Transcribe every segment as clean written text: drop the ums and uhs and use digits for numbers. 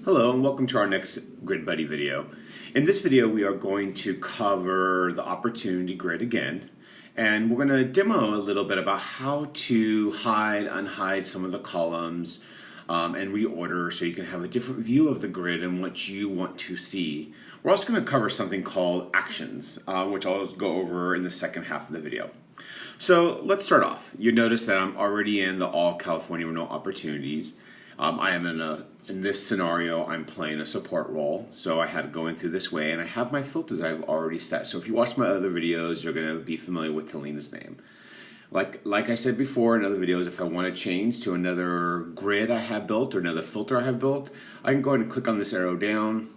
Hello and welcome to our next Grid Buddy video. In this video we are going to cover the opportunity grid again, and we're going to demo a little bit about how to hide, unhide some of the columns and reorder so you can have a different view of the grid and what you want to see. We're also going to cover something called actions, which I'll go over in the second half of the video. So let's start off. You notice that I'm already in the all California remote opportunities. I am in this scenario, I'm playing a support role, so I had to go in through this way, and I have my filters I've already set. So if you watch my other videos, you're going to be familiar with Talina's name. Like I said before in other videos, if I want to change to another grid I have built or another filter I have built, I can go ahead and click on this arrow down,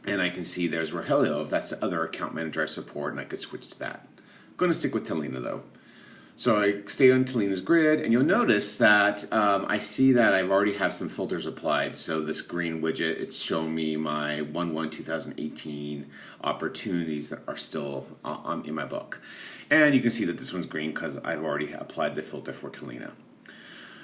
and I can see there's Rogelio. If that's the other account manager I support, and I could switch to that. I'm going to stick with Talina though. So I stay on Talina's grid, and you'll notice that I see that I've already have some filters applied. So this green widget, it's showing me my 1/1/2018 opportunities that are still in my book. And you can see that this one's green because I've already applied the filter for Talina.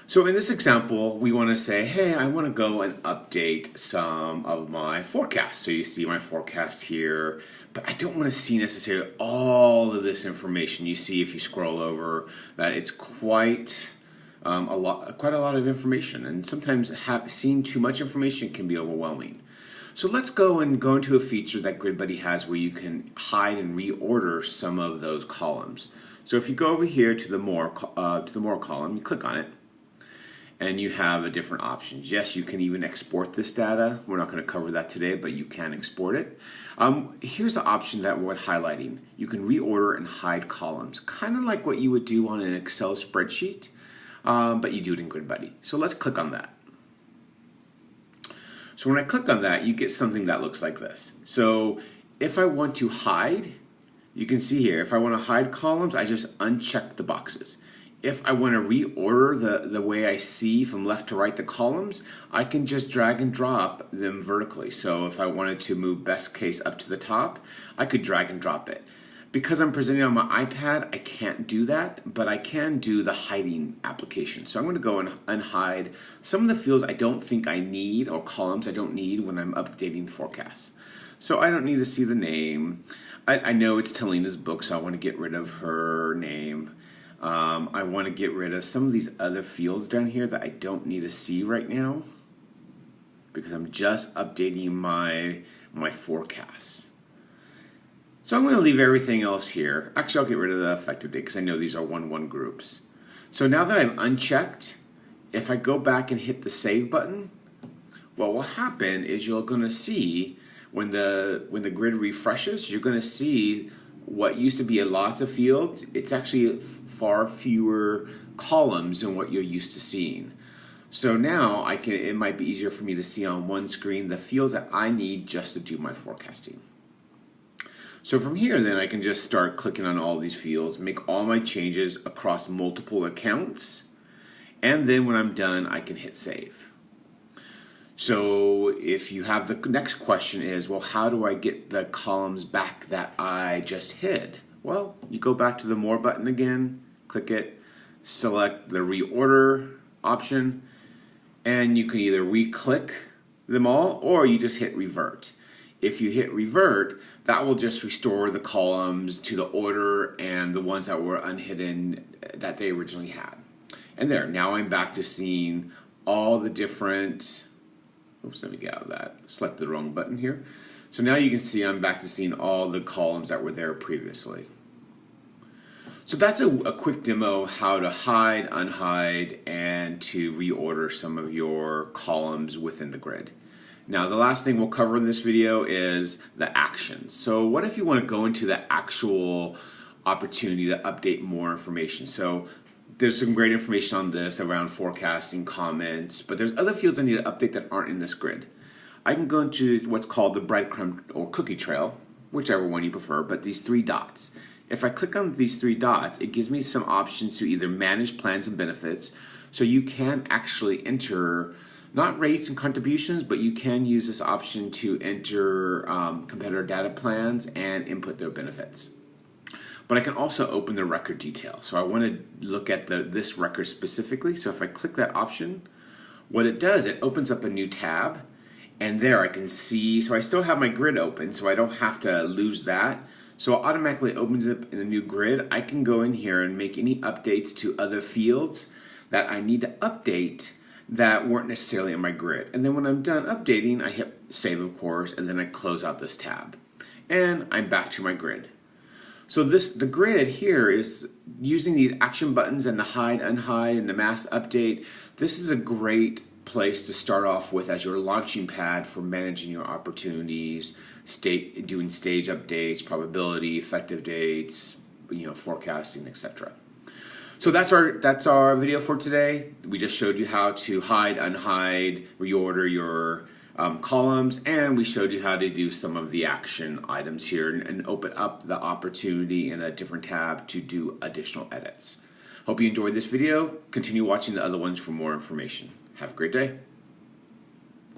So in this example, we want to say, hey, I want to go and update some of my forecast. So you see my forecast here, but I don't want to see necessarily all of this information. You see if you scroll over that it's quite a lot of information, and sometimes seeing too much information can be overwhelming. So let's go into a feature that GridBuddy has where you can hide and reorder some of those columns. So if you go over here to the more column, you click on it, and you have different options. Yes, you can even export this data. We're not going to cover that today, but you can export it. Here's the option that we're highlighting. You can reorder and hide columns, kind of like what you would do on an Excel spreadsheet, but you do it in GridBuddy. So let's click on that. So when I click on that, you get something that looks like this. So if I want to hide, you can see here, if I want to hide columns, I just uncheck the boxes. If I want to reorder the way I see from left to right the columns, I can just drag and drop them vertically. So if I wanted to move best case up to the top, I could drag and drop it. Because I'm presenting on my iPad, I can't do that, but I can do the hiding application. So I'm going to go and unhide some of the fields I don't think I need, or columns I don't need when I'm updating forecasts. So I don't need to see the name. I know it's Talina's book, so I want to get rid of her name. I want to get rid of some of these other fields down here that I don't need to see right now because I'm just updating my forecasts. So I'm going to leave everything else here. Actually, I'll get rid of the effective date because I know these are 1/1 groups. So now that I've unchecked, if I go back and hit the save button, what will happen is you're going to see when the grid refreshes, you're going to see what used to be lots of fields, it's actually far fewer columns than what you're used to seeing. So now it might be easier for me to see on one screen the fields that I need just to do my forecasting. So from here then I can just start clicking on all these fields, make all my changes across multiple accounts, and then when I'm done I can hit save. So if you have the next question is, well, how do I get the columns back that I just hid? Well, you go back to the more button again, click it, select the reorder option, and you can either re-click them all or you just hit revert. If you hit revert, that will just restore the columns to the order and the ones that were unhidden that they originally had. And there, now I'm back to seeing all the different. Oops, let me get out of that. Select the wrong button here. So now you can see I'm back to seeing all the columns that were there previously. So that's a quick demo how to hide, unhide, and to reorder some of your columns within the grid. Now the last thing we'll cover in this video is the actions. So what if you want to go into the actual opportunity to update more information? So there's some great information on this around forecasting, comments, but there's other fields I need to update that aren't in this grid. I can go into what's called the breadcrumb or cookie trail, whichever one you prefer, but these 3 dots. If I click on these 3 dots, it gives me some options to either manage plans and benefits, so you can actually enter not rates and contributions, but you can use this option to enter competitor data plans and input their benefits. But I can also open the record detail. So I want to look at this record specifically. So if I click that option, what it does, it opens up a new tab And there I can see, so I still have my grid open, so I don't have to lose that. So it automatically opens up in a new grid. I can go in here and make any updates to other fields that I need to update that weren't necessarily in my grid. And then when I'm done updating, I hit save, of course, and then I close out this tab. And I'm back to my grid. So the grid here is using these action buttons and the hide, unhide, and the mass update. This is a great place to start off with as your launching pad for managing your opportunities, doing stage updates, probability, effective dates, forecasting, etc. So that's our video for today. We just showed you how to hide, unhide, reorder your columns, and we showed you how to do some of the action items here and open up the opportunity in a different tab to do additional edits. Hope you enjoyed this video. Continue watching the other ones for more information. Have a great day.